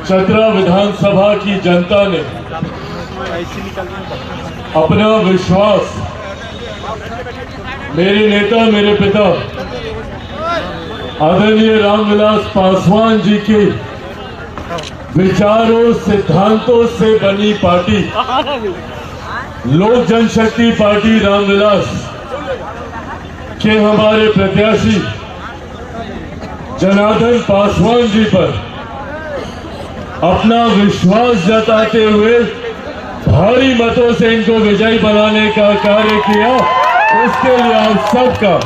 चतरा विधानसभा की जनता ने अपना विश्वास मेरे नेता, मेरे पिता आदरणीय रामविलास पासवान जी के विचारों, सिद्धांतों से बनी पार्टी लोक जनशक्ति पार्टी रामविलास के हमारे प्रत्याशी जनार्दन पासवान जी पर अपना विश्वास जताते हुए भारी मतों से इनको विजयी बनाने का कार्य किया। उसके लिए आप सबका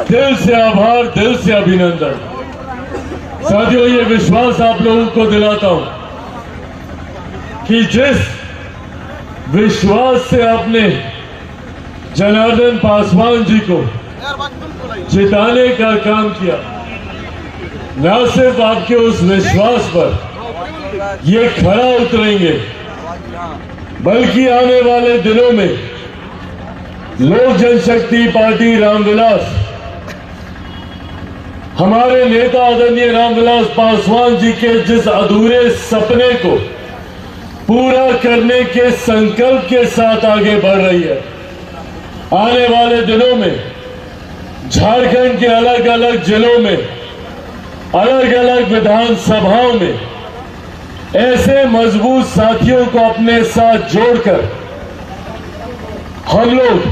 दिल से आभार, दिल से अभिनंदन। साथियों, ये विश्वास आप लोगों को दिलाता हूं कि जिस विश्वास से आपने जनार्दन पासवान जी को जिताने का काम किया, न सिर्फ आपके उस विश्वास पर ये खरा उतरेंगे, बल्कि आने वाले दिनों में लोक जनशक्ति पार्टी रामविलास, हमारे नेता आदरणीय रामविलास पासवान जी के जिस अधूरे सपने को पूरा करने के संकल्प के साथ आगे बढ़ रही है। आने वाले दिनों में झारखंड के अलग अलग जिलों में, अलग अलग विधानसभाओं में ऐसे मजबूत साथियों को अपने साथ जोड़कर हम लोग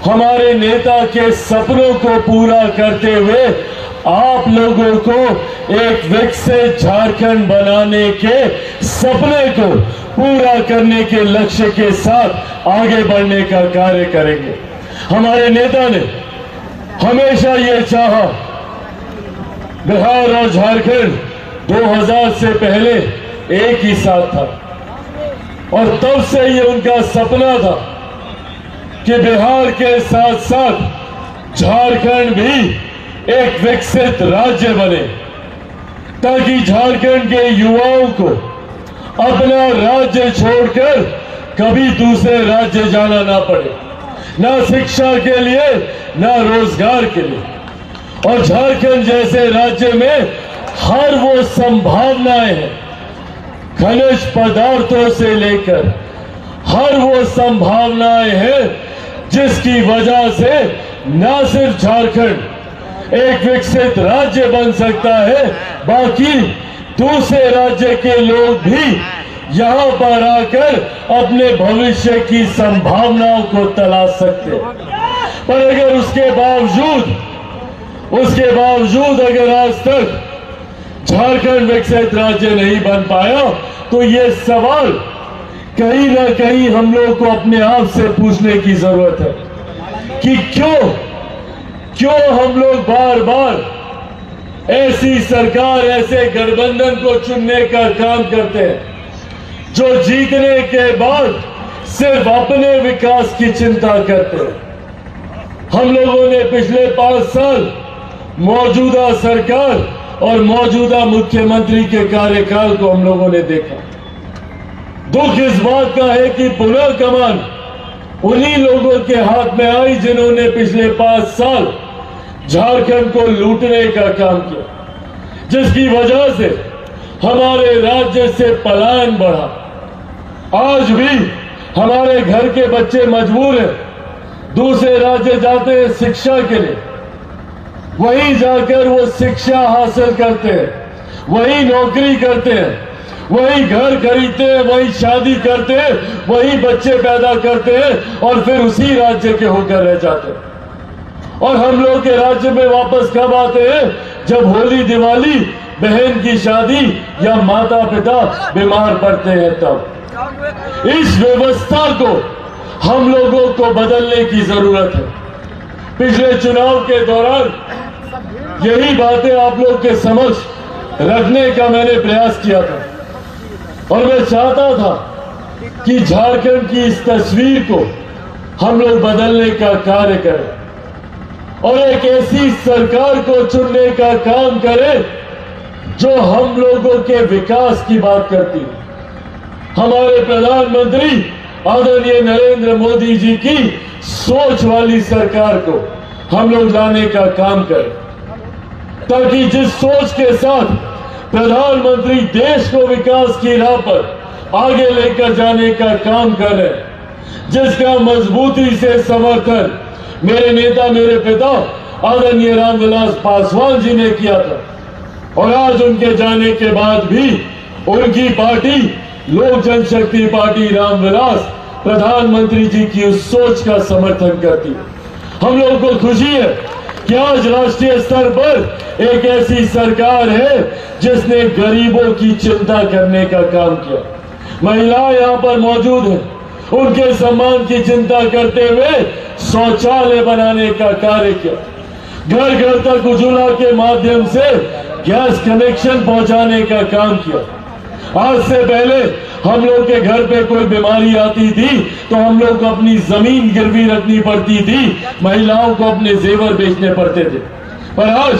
हमारे नेता के सपनों को पूरा करते हुए आप लोगों को एक विकसित झारखंड बनाने के सपने को पूरा करने के लक्ष्य के साथ आगे बढ़ने का कार्य करेंगे। हमारे नेता ने हमेशा ये चाहा, बिहार और झारखंड 2000 से पहले एक ही साथ था और तब से ये उनका सपना था कि बिहार के साथ साथ झारखंड भी एक विकसित राज्य बने, ताकि झारखंड के युवाओं को अपना राज्य छोड़कर कभी दूसरे राज्य जाना ना पड़े, ना शिक्षा के लिए, ना रोजगार के लिए। और झारखंड जैसे राज्य में हर वो संभावनाएं हैं, खनिज पदार्थों से लेकर हर वो संभावनाएं हैं जिसकी वजह से न सिर्फ झारखंड एक विकसित राज्य बन सकता है, बाकी दूसरे राज्य के लोग भी यहां पर आकर अपने भविष्य की संभावनाओं को तलाश सकते हैं। पर अगर उसके बावजूद अगर आज तक झारखंड विकसित राज्य नहीं बन पाया, तो ये सवाल कहीं ना कहीं हम लोग को अपने आप से पूछने की जरूरत है कि क्यों हम लोग बार बार ऐसी सरकार, ऐसे गठबंधन को चुनने का काम करते हैं जो जीतने के बाद सिर्फ अपने विकास की चिंता करते हैं। हम लोगों ने पिछले 5 साल मौजूदा सरकार और मौजूदा मुख्यमंत्री के कार्यकाल को हम लोगों ने देखा। दुख इस बात का है कि पुनः कमान उन्हीं लोगों के हाथ में आई जिन्होंने पिछले 5 साल झारखंड को लूटने का काम किया, जिसकी वजह से हमारे राज्य से पलायन बढ़ा। आज भी हमारे घर के बच्चे मजबूर हैं, दूसरे राज्य जाते हैं शिक्षा के लिए, वहीं जाकर वो शिक्षा हासिल करते हैं, वहीं नौकरी करते हैं, वहीं घर खरीदते हैं, वहीं शादी करते हैं, वहीं बच्चे पैदा करते हैं और फिर उसी राज्य के होकर रह जाते हैं। और हम लोग के राज्य में वापस कब आते हैं? जब होली, दिवाली, बहन की शादी या माता पिता बीमार पड़ते हैं तब। इस व्यवस्था को हम लोगों को बदलने की जरूरत है। पिछले चुनाव के दौरान यही बातें आप लोग के समक्ष रखने का मैंने प्रयास किया था और मैं चाहता था कि झारखंड की इस तस्वीर को हम लोग बदलने का कार्य करें और एक ऐसी सरकार को चुनने का काम करें जो हम लोगों के विकास की बात करती है। हमारे प्रधानमंत्री आदरणीय नरेंद्र मोदी जी की सोच वाली सरकार को हम लोग लाने का काम करें, ताकि जिस सोच के साथ प्रधानमंत्री देश को विकास की राह पर आगे लेकर जाने का काम कर रहे हैं, जिसका मजबूती से समर्थन मेरे नेता, मेरे पिता आदरणीय रामविलास पासवान जी ने किया था। और आज उनके जाने के बाद भी उनकी पार्टी लोक जनशक्ति पार्टी रामविलास प्रधानमंत्री जी की उस सोच का समर्थन करती है। हम लोगों को खुशी है कि आज राष्ट्रीय स्तर पर एक ऐसी सरकार है जिसने गरीबों की चिंता करने का काम किया। महिलाएं यहाँ पर मौजूद हैं, उनके सम्मान की चिंता करते हुए शौचालय बनाने का कार्य किया, घर घर तक उज्ज्वला के माध्यम से गैस कनेक्शन पहुंचाने का काम किया। आज से पहले हम लोग के घर पे कोई बीमारी आती थी तो हम लोग को अपनी जमीन गिरवी रखनी पड़ती थी, महिलाओं को अपने जेवर बेचने पड़ते थे। पर आज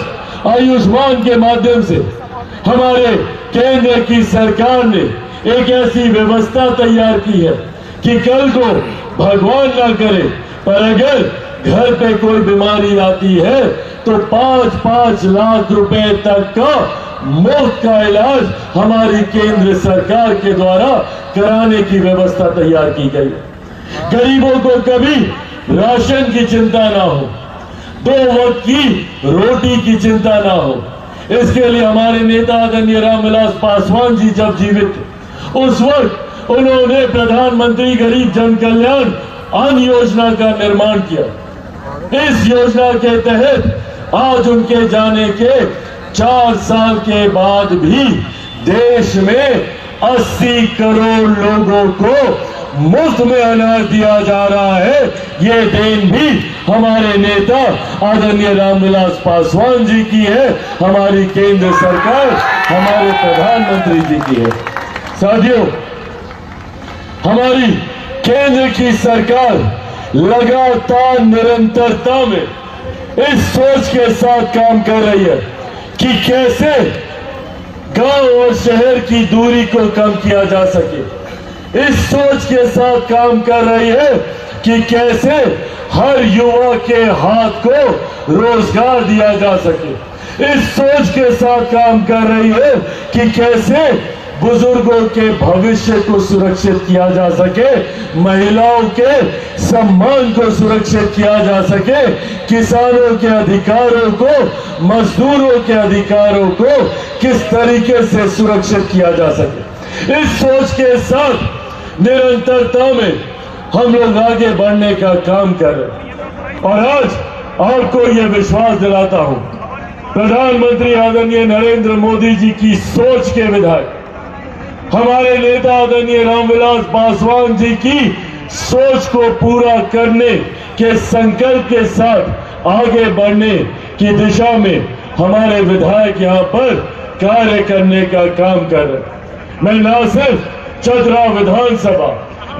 आयुष्मान के माध्यम से हमारे केंद्र की सरकार ने एक ऐसी व्यवस्था तैयार की है कि कल को भगवान ना करे पर अगर घर पे कोई बीमारी आती है तो 5-5 लाख रुपए तक का मुफ्त का इलाज हमारी केंद्र सरकार के द्वारा कराने की व्यवस्था तैयार की गई है। गरीबों को कभी राशन की चिंता ना हो, 2 वक्त की रोटी की चिंता ना हो। इसके लिए हमारे नेता आदरणीय रामविलास पासवान जी जब जीवित थे उस वक्त उन्होंने प्रधानमंत्री गरीब जन कल्याण अन्न योजना का निर्माण किया। इस योजना के तहत आज उनके जाने के 4 साल के बाद भी देश में 80 करोड़ लोगों को मुफ्त में अनाज दिया जा रहा है। ये देन भी हमारे नेता आदरणीय रामविलास पासवान जी की है, हमारी केंद्र सरकार, हमारे प्रधानमंत्री जी की है। साथियों, हमारी केंद्र की सरकार लगातार निरंतरता में इस सोच के साथ काम कर रही है कि कैसे गांव और शहर की दूरी को कम किया जा सके। इस सोच के साथ काम कर रही है कि कैसे हर युवा के हाथ को रोजगार दिया जा सके। इस सोच के साथ काम कर रही है कि कैसे बुजुर्गों के भविष्य को सुरक्षित किया जा सके, महिलाओं के सम्मान को सुरक्षित किया जा सके, किसानों के अधिकारों को, मजदूरों के अधिकारों को किस तरीके से सुरक्षित किया जा सके। इस सोच के साथ निरंतरता में हम लोग आगे बढ़ने का काम कर रहे हैं। और आज आपको यह विश्वास दिलाता हूं, प्रधानमंत्री आदरणीय नरेंद्र मोदी जी की सोच के विधायक, हमारे नेता आदरणीय रामविलास पासवान जी की सोच को पूरा करने के संकल्प के साथ आगे बढ़ने की दिशा में हमारे विधायक यहाँ पर कार्य करने का काम कर रहे हैं। मैं न सिर्फ चतरा विधानसभा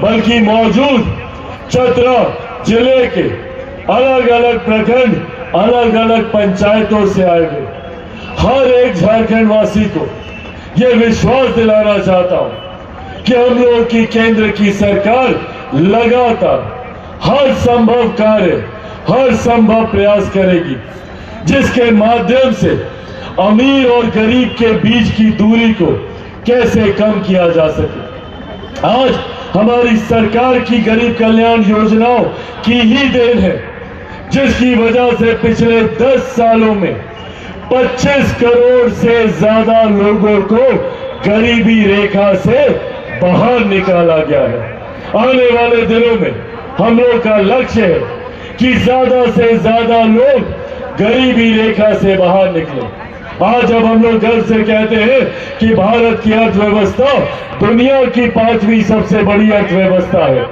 बल्कि मौजूद चतरा जिले के अलग अलग प्रखंड, अलग अलग पंचायतों से आए हुए हर एक झारखंड वासी को यह विश्वास दिलाना चाहता हूं कि हम लोगों की केंद्र की सरकार लगातार हर संभव कार्य, हर संभव प्रयास करेगी जिसके माध्यम से अमीर और गरीब के बीच की दूरी को कैसे कम किया जा सके। आज हमारी सरकार की गरीब कल्याण योजनाओं की ही देन है, जिसकी वजह से पिछले 10 सालों में 25 करोड़ से ज्यादा लोगों को गरीबी रेखा से बाहर निकाला गया है। आने वाले दिनों में हम लोग का लक्ष्य है कि ज्यादा से ज्यादा लोग गरीबी रेखा से बाहर निकले। आज जब हम लोग गर्व से कहते हैं कि भारत की अर्थव्यवस्था दुनिया की 5वीं सबसे बड़ी अर्थव्यवस्था है,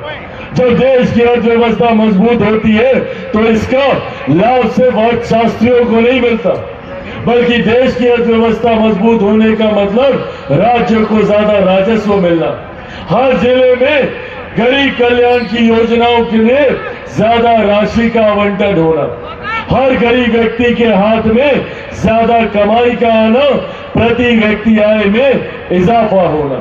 जब देश की अर्थव्यवस्था मजबूत होती है तो इसका लाभ सिर्फ अर्थशास्त्रियों को नहीं मिलता, बल्कि देश की अर्थव्यवस्था मजबूत होने का मतलब राज्य को ज्यादा राजस्व मिलना, हर जिले में गरीब कल्याण की योजनाओं के लिए ज्यादा राशि का आवंटन होना, हर गरीब व्यक्ति के हाथ में ज्यादा कमाई का आना, प्रति व्यक्ति आय में इजाफा होना।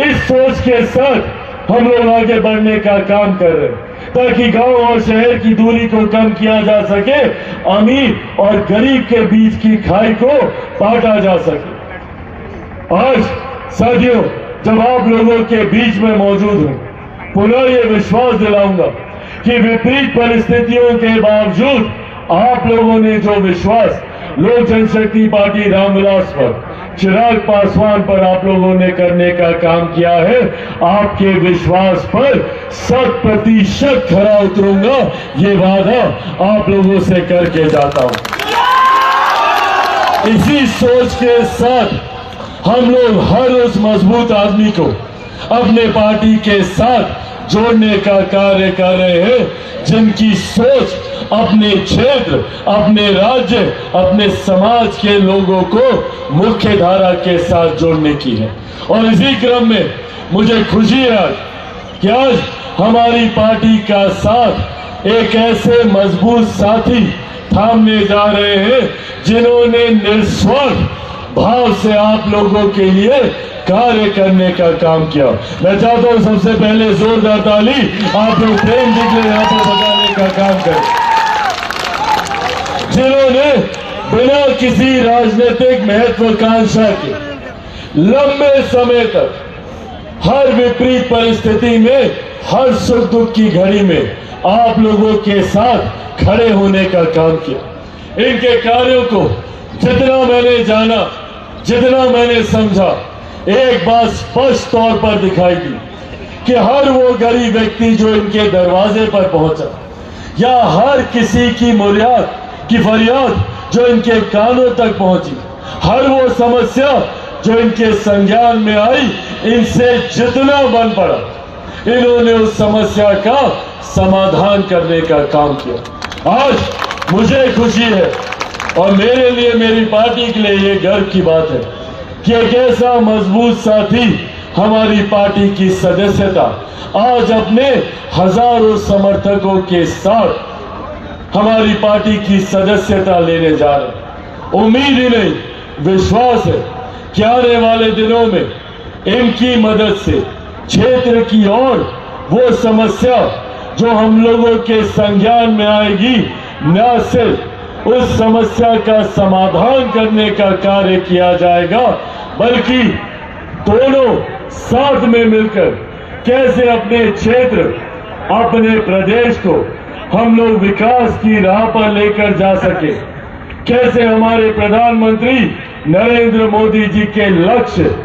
इस सोच के साथ हम लोग आगे बढ़ने का काम कर रहे हैं ताकि गांव और शहर की दूरी को कम किया जा सके, अमीर और गरीब के बीच की खाई को बांटा जा सके। आज साथियों, जब आप लोगों के बीच में मौजूद हूं, पुनः ये विश्वास दिलाऊंगा कि विपरीत परिस्थितियों के बावजूद आप लोगों ने जो विश्वास लोक जनशक्ति पार्टी रामविलास पर, चिराग पासवान पर आप लोगों ने करने का काम किया है, आपके विश्वास पर 100% खरा उतरूंगा, ये वादा आप लोगों से करके जाता हूं। इसी सोच के साथ हम लोग हर उस मजबूत आदमी को अपने पार्टी के साथ जोड़ने का कार्य कर रहे हैं जिनकी सोच अपने क्षेत्र, अपने राज्य, अपने समाज के लोगों को मुख्य धारा के साथ जोड़ने की है। और इसी क्रम में मुझे खुशी है कि आज हमारी पार्टी का साथ एक ऐसे मजबूत साथी थामने जा रहे हैं जिन्होंने निस्वार्थ भाव से आप लोगों के लिए कार्य करने का काम किया। मैं चाहता हूं सबसे पहले जोरदार ताली आप लोग प्रेम दिखले यहां पर बजाने का काम करें, जिन्होंने बिना किसी राजनीतिक महत्वाकांक्षा के लंबे समय तक हर विपरीत परिस्थिति में, हर सुख दुख की घड़ी में आप लोगों के साथ खड़े होने का काम किया। इनके कार्यों को जितना मैंने जाना, जितना मैंने समझा, एक बात स्पष्ट तौर पर दिखाई दी कि हर वो गरीब व्यक्ति जो इनके दरवाजे पर पहुंचा, या हर किसी की मुराद की फरियाद जो इनके कानों तक पहुंची, हर वो समस्या जो इनके संज्ञान में आई, इनसे जितना बन पड़ा इन्होंने उस समस्या का समाधान करने का काम किया। आज मुझे खुशी है और मेरे लिए, मेरी पार्टी के लिए ये गर्व की बात है कि एक ऐसा मजबूत साथी हमारी पार्टी की सदस्यता आज अपने हजारों समर्थकों के साथ हमारी पार्टी की सदस्यता लेने जा रहे हैं। उम्मीद ही नहीं, विश्वास है कि आने वाले दिनों में इनकी मदद से क्षेत्र की और वो समस्या जो हम लोगों के संज्ञान में आएगी, न सिर्फ उस समस्या का समाधान करने का कार्य किया जाएगा, बल्कि दोनों साथ में मिलकर कैसे अपने क्षेत्र, अपने प्रदेश को हम लोग विकास की राह पर लेकर जा सके, कैसे हमारे प्रधानमंत्री नरेंद्र मोदी जी के लक्ष्य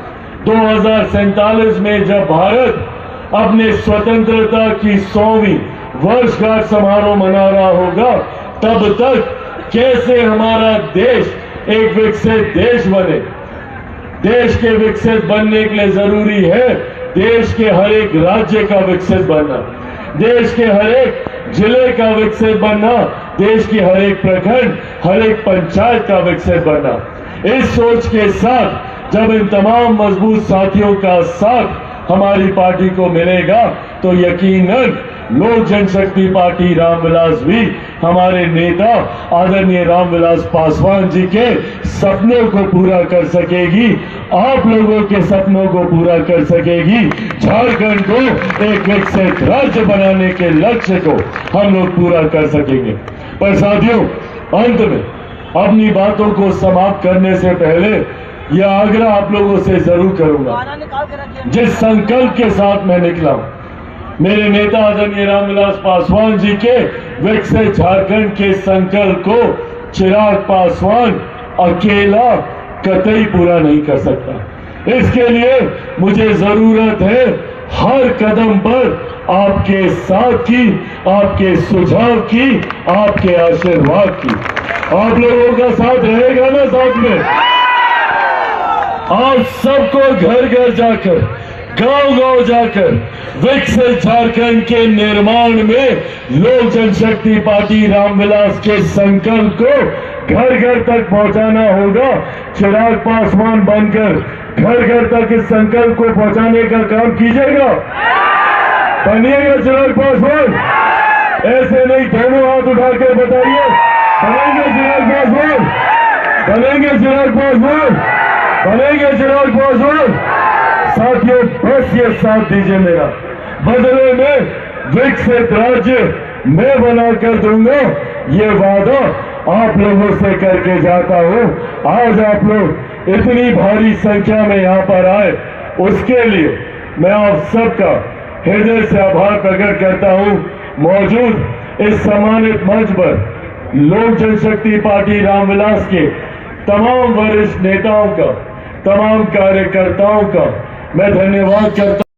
2047 में जब भारत अपने स्वतंत्रता की 100वीं वर्षगांठ समारोह मना रहा होगा, तब तक कैसे हमारा देश एक विकसित देश बने। देश के विकसित बनने के लिए जरूरी है देश के हर एक राज्य का विकसित बनना, देश के हर एक जिले का विकसित बनना, देश की हर एक प्रखंड, हर एक पंचायत का विकसित बनना। इस सोच के साथ जब इन तमाम मजबूत साथियों का साथ हमारी पार्टी को मिलेगा तो यकीनन लोक जनशक्ति पार्टी रामविलास भी हमारे नेता आदरणीय रामविलास पासवान जी के सपनों को पूरा कर सकेगी, आप लोगों के सपनों को पूरा कर सकेगी। झारखंड को एक विकसित राज्य बनाने के लक्ष्य को हम लोग पूरा कर सकेंगे। पर साथियों, अंत में अपनी बातों को समाप्त करने से पहले यह आग्रह आप लोगों से जरूर करूंगा, जिस संकल्प के साथ मैं निकला हूं, मेरे नेता आदरणीय रामविलास पासवान जी के विकसित झारखंड के संकल्प को चिराग पासवान अकेला कतई पूरा नहीं कर सकता। इसके लिए मुझे जरूरत है हर कदम पर आपके साथ की, आपके सुझाव की, आपके आशीर्वाद की। आप लोगों का साथ रहेगा ना? साथ में आप सबको घर घर जाकर, गांव-गांव जाकर विकसित झारखंड के निर्माण में लोक जनशक्ति पार्टी रामविलास के संकल्प को घर घर तक पहुंचाना होगा। चिराग पासवान बनकर घर घर तक इस संकल्प को पहुंचाने का काम कीजिएगा। बनिएगा चिराग पासवान? ऐसे नहीं, दोनों हाथ उठाकर बताइए, बनेंगे चिराग पासवान? बनेंगे चिराग पासवान? बनेंगे चिराग पासवान? साथियों, बस ये साथ दीजिए मेरा, बदले में विकसित राज्य मैं बनाकर दूंगा, ये वादा आप लोगों से करके जाता हूं। आज आप लोग इतनी भारी संख्या में यहाँ पर आए, उसके लिए मैं आप सबका हृदय से आभार प्रकट करता हूँ। मौजूद इस सम्मानित मंच पर लोक जनशक्ति पार्टी रामविलास के तमाम वरिष्ठ नेताओं का, तमाम कार्यकर्ताओं का मैं धन्यवाद करता हूं।